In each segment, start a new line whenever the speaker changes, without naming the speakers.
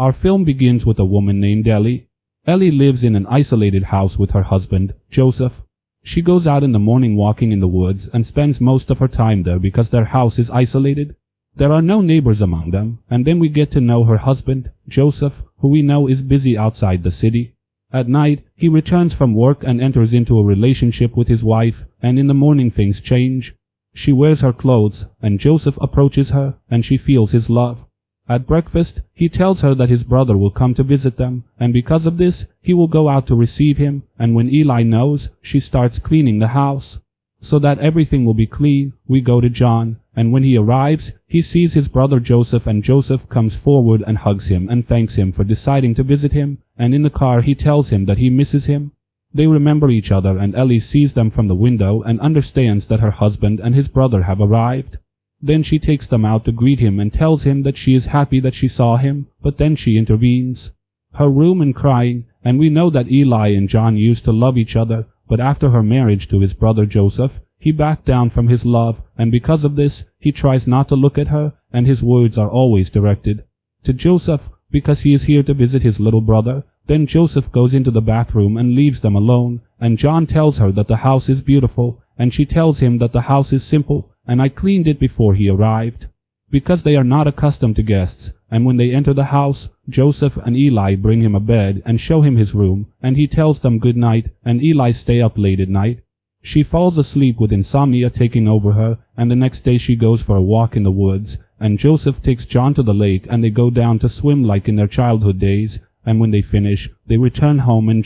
Our film begins with a woman named Ellie. Ellie lives in an isolated house with her husband, Joseph. She goes out in the morning walking in the woods and spends most of her time there because their house is isolated. There are no neighbors among them, and then we get to know her husband, Joseph, who we know is busy outside the city. At night, he returns from work and enters into a relationship with his wife, and in the morning things change. She wears her clothes, and Joseph approaches her, and she feels his love. At breakfast, he tells her that his brother will come to visit them, and because of this, he will go out to receive him, and when Eli knows, she starts cleaning the house. So that everything will be clean, we go to John, and when he arrives, he sees his brother Joseph, and Joseph comes forward and hugs him and thanks him for deciding to visit him, and in the car he tells him that he misses him. They remember each other, and Ellie sees them from the window and understands that her husband and his brother have arrived. Then she takes them out to greet him and tells him that she is happy that she saw him, but then she intervenes. Her room and crying, and we know that Eli and John used to love each other, but after her marriage to his brother Joseph, he backed down from his love, and because of this, he tries not to look at her, and his words are always directed to Joseph, because he is here to visit his little brother. Then Joseph goes into the bathroom and leaves them alone, and John tells her that the house is beautiful, and she tells him that the house is simple, and I cleaned it before he arrived. Because they are not accustomed to guests, and when they enter the house, Joseph and Eli bring him a bed and show him his room, and he tells them good night, and Eli stay up late at night. She falls asleep with insomnia taking over her, and the next day she goes for a walk in the woods, and Joseph takes John to the lake, and they go down to swim like in their childhood days, and when they finish, they return home, and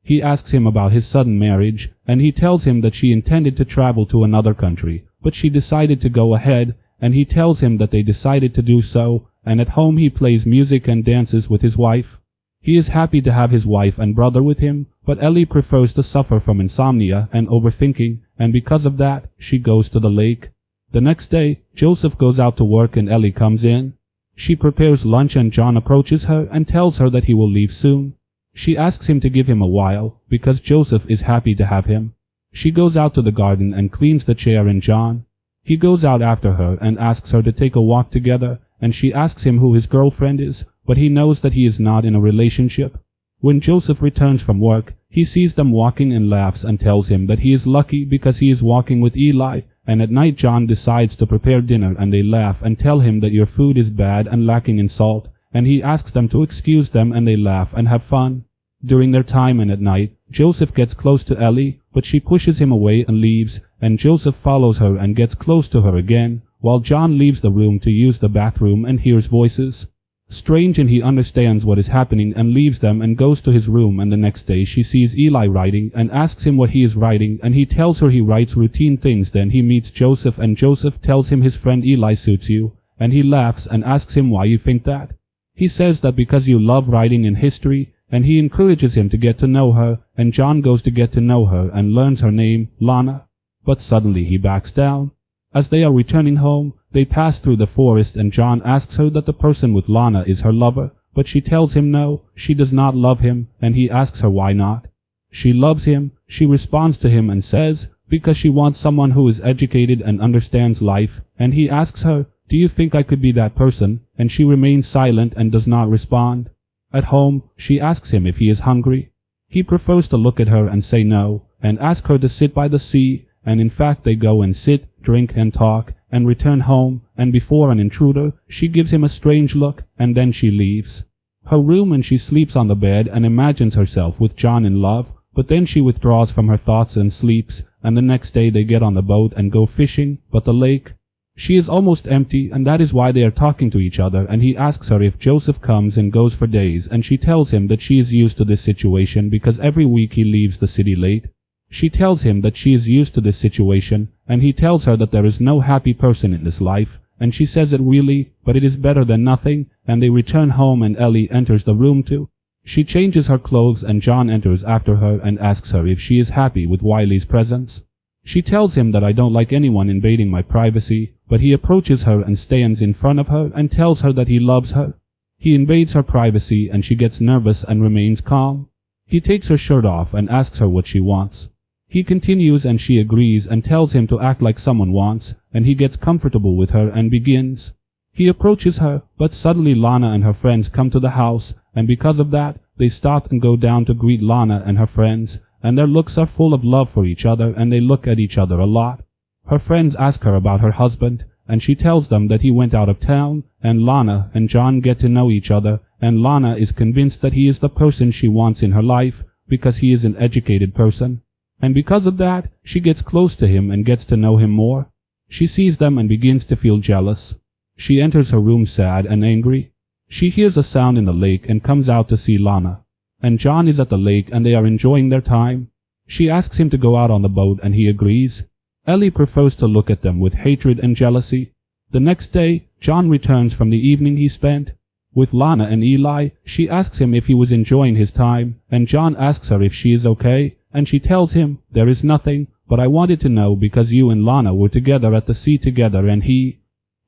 he asks him about his sudden marriage, and he tells him that she intended to travel to another country, but she decided to go ahead, and he tells him that they decided to do so, and at home he plays music and dances with his wife. He is happy to have his wife and brother with him, but Ellie prefers to suffer from insomnia and overthinking, and because of that, she goes to the lake. The next day, Joseph goes out to work and Ellie comes in. She prepares lunch and John approaches her and tells her that he will leave soon. She asks him to give him a while, because Joseph is happy to have him. She goes out to the garden and cleans the chair and John. He goes out after her and asks her to take a walk together, and she asks him who his girlfriend is, but he knows that he is not in a relationship. When Joseph returns from work, he sees them walking and laughs and tells him that he is lucky because he is walking with Eli, and at night John decides to prepare dinner and they laugh and tell him that your food is bad and lacking in salt, and he asks them to excuse them and they laugh and have fun. During their time and at night, Joseph gets close to Ellie, but she pushes him away and leaves, and Joseph follows her and gets close to her again, while John leaves the room to use the bathroom and hears voices. Strange, and he understands what is happening and leaves them and goes to his room, and the next day she sees Eli writing and asks him what he is writing, and he tells her he writes routine things. Then he meets Joseph and Joseph tells him his friend Eli suits you, and he laughs and asks him why you think that. He says that because you love writing and history, and he encourages him to get to know her, and John goes to get to know her and learns her name, Lana. But suddenly he backs down. As they are returning home, they pass through the forest and John asks her that the person with Lana is her lover, but she tells him no, she does not love him, and he asks her why not. She loves him. She responds to him and says, because she wants someone who is educated and understands life, and he asks her, do you think I could be that person? And she remains silent and does not respond. At home, she asks him if he is hungry. He prefers to look at her and say no, and ask her to sit by the sea, and in fact they go and sit, drink and talk, and return home, and before an intruder, she gives him a strange look, and then she leaves her room and she sleeps on the bed and imagines herself with John in love, but then she withdraws from her thoughts and sleeps, and the next day they get on the boat and go fishing, but the lake, she is almost empty, and that is why they are talking to each other, and he asks her if Joseph comes and goes for days, and she tells him that she is used to this situation because every week he leaves the city late. She tells him that she is used to this situation, and he tells her that there is no happy person in this life, and she says it really, but it is better than nothing, and they return home and Ellie enters the room too. She changes her clothes and John enters after her and asks her if she is happy with Wiley's presence. She tells him that I don't like anyone invading my privacy, but he approaches her and stands in front of her and tells her that he loves her. He invades her privacy and she gets nervous and remains calm. He takes her shirt off and asks her what she wants. He continues and she agrees and tells him to act like someone wants, and he gets comfortable with her and begins. He approaches her, but suddenly Lana and her friends come to the house, and because of that, they stop and go down to greet Lana and her friends, and their looks are full of love for each other, and they look at each other a lot. Her friends ask her about her husband, and she tells them that he went out of town, and Lana and John get to know each other, and Lana is convinced that he is the person she wants in her life, because he is an educated person. And because of that, she gets close to him and gets to know him more. She sees them and begins to feel jealous. She enters her room sad and angry. She hears a sound in the lake and comes out to see Lana. And John is at the lake and they are enjoying their time. She asks him to go out on the boat and he agrees. Ellie prefers to look at them with hatred and jealousy. The next day, John returns from the evening he spent with Lana and Eli. She asks him if he was enjoying his time, and John asks her if she is okay, and she tells him, "There is nothing, but I wanted to know because you and Lana were together at the sea together," and he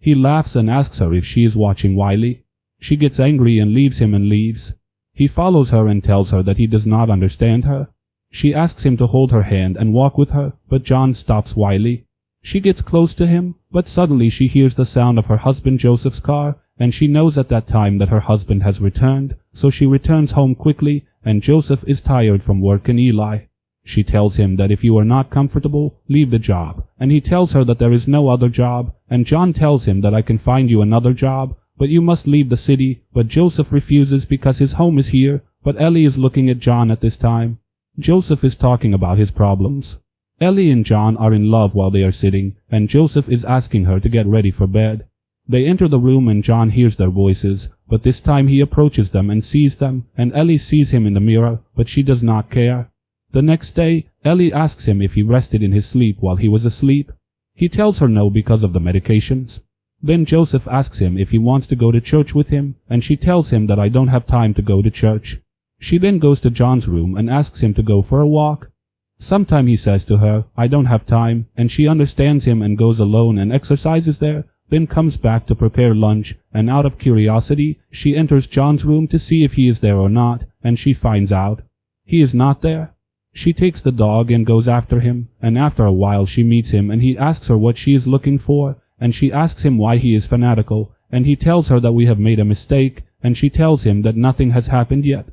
laughs and asks her if she is watching Wiley. She gets angry and leaves him and leaves. He follows her and tells her that he does not understand her. She asks him to hold her hand and walk with her, but John stops Wiley. She gets close to him, but suddenly she hears the sound of her husband Joseph's car, and she knows at that time that her husband has returned, so she returns home quickly, and Joseph is tired from work and Eli. She tells him that if you are not comfortable, leave the job, and he tells her that there is no other job, and John tells him that I can find you another job, but you must leave the city, but Joseph refuses because his home is here, but Ellie is looking at John at this time. Joseph is talking about his problems. Ellie and John are in love while they are sitting, and Joseph is asking her to get ready for bed. They enter the room and John hears their voices, but this time he approaches them and sees them, and Ellie sees him in the mirror, but she does not care. The next day, Ellie asks him if he rested in his sleep while he was asleep. He tells her no because of the medications. Then Joseph asks him if he wants to go to church with him, and she tells him that I don't have time to go to church. She then goes to John's room and asks him to go for a walk. Sometime he says to her, I don't have time, and she understands him and goes alone and exercises there, then comes back to prepare lunch, and out of curiosity, she enters John's room to see if he is there or not, and she finds out. He is not there. She takes the dog and goes after him, and after a while she meets him and he asks her what she is looking for, and she asks him why he is fanatical, and he tells her that we have made a mistake, and she tells him that nothing has happened yet.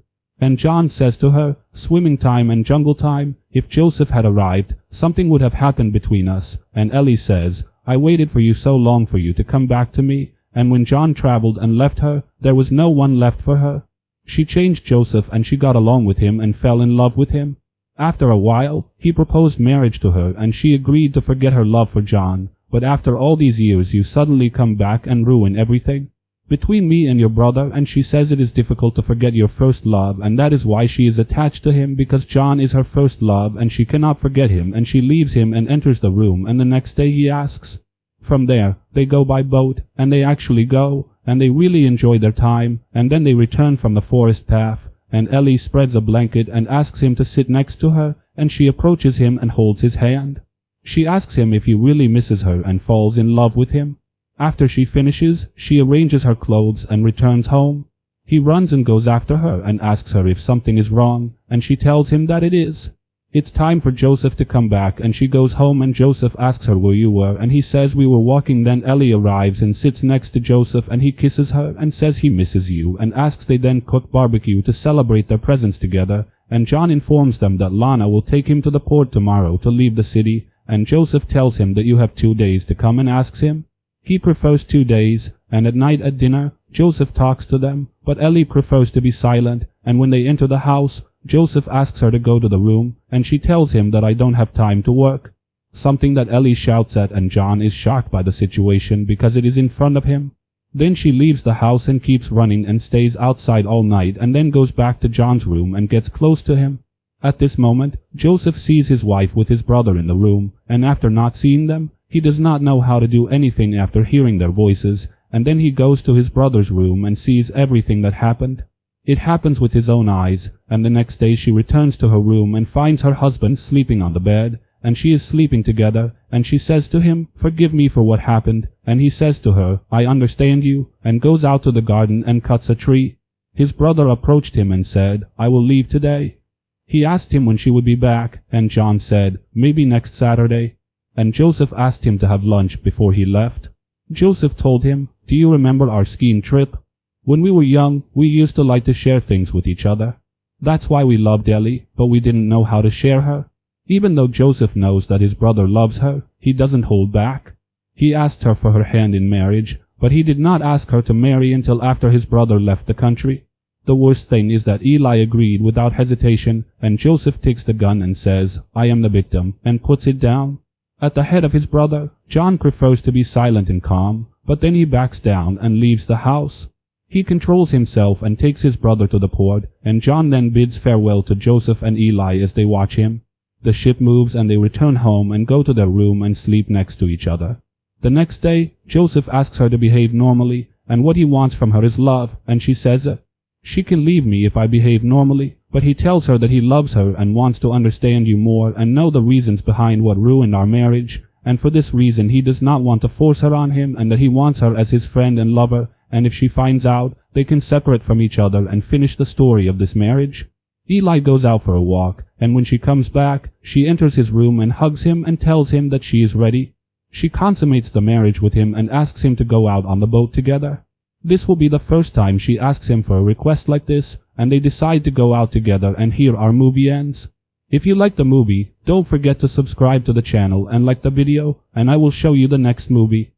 And John says to her, swimming time and jungle time, if Joseph had arrived, something would have happened between us, and Ellie says, I waited for you so long for you to come back to me, and when John traveled and left her, there was no one left for her. She changed Joseph and she got along with him and fell in love with him. After a while, he proposed marriage to her and she agreed to forget her love for John, but after all these years you suddenly come back and ruin everything. Between me and your brother, and she says it is difficult to forget your first love, and that is why she is attached to him because John is her first love and she cannot forget him, and she leaves him and enters the room, and the next day he asks. From there, they go by boat, and they actually go, and they really enjoy their time, and then they return from the forest path, and Ellie spreads a blanket and asks him to sit next to her, and she approaches him and holds his hand. She asks him if he really misses her and falls in love with him. After she finishes, she arranges her clothes and returns home. He runs and goes after her and asks her if something is wrong, and she tells him that it is. It's time for Joseph to come back, and she goes home and Joseph asks her where you were, and he says we were walking. Then Ellie arrives and sits next to Joseph and he kisses her and says he misses you and asks they then cook barbecue to celebrate their presence together, and John informs them that Lana will take him to the port tomorrow to leave the city, and Joseph tells him that you have 2 days to come and asks him. He prefers 2 days, and at night at dinner, Joseph talks to them, but Ellie prefers to be silent, and when they enter the house, Joseph asks her to go to the room, and she tells him that I don't have time to work. Something that Ellie shouts at, and John is shocked by the situation because it is in front of him. Then she leaves the house and keeps running and stays outside all night and then goes back to John's room and gets close to him. At this moment, Joseph sees his wife with his brother in the room, and after not seeing them, he does not know how to do anything after hearing their voices, and then he goes to his brother's room and sees everything that happened. It happens with his own eyes, and the next day she returns to her room and finds her husband sleeping on the bed, and she is sleeping together, and she says to him, forgive me for what happened, and he says to her, I understand you, and goes out to the garden and cuts a tree. His brother approached him and said, I will leave today. He asked him when she would be back, and John said, maybe next Saturday. And Joseph asked him to have lunch before he left. Joseph told him, do you remember our skiing trip? When we were young, we used to like to share things with each other. That's why we loved Ellie, but we didn't know how to share her. Even though Joseph knows that his brother loves her, he doesn't hold back. He asked her for her hand in marriage, but he did not ask her to marry until after his brother left the country. The worst thing is that Eli agreed without hesitation, and Joseph takes the gun and says, "I am the victim," and puts it down. At the head of his brother, John prefers to be silent and calm, but then he backs down and leaves the house. He controls himself and takes his brother to the port, and John then bids farewell to Joseph and Eli as they watch him. The ship moves and they return home and go to their room and sleep next to each other. The next day, Joseph asks her to behave normally, and what he wants from her is love, and she says it. She can leave me if I behave normally, but he tells her that he loves her and wants to understand you more and know the reasons behind what ruined our marriage, and for this reason he does not want to force her on him, and that he wants her as his friend and lover, and if she finds out, they can separate from each other and finish the story of this marriage. Eli goes out for a walk, and when she comes back, she enters his room and hugs him and tells him that she is ready. She consummates the marriage with him and asks him to go out on the boat together. This will be the first time she asks him for a request like this, and they decide to go out together, and here our movie ends. If you like the movie, don't forget to subscribe to the channel and like the video, and I will show you the next movie.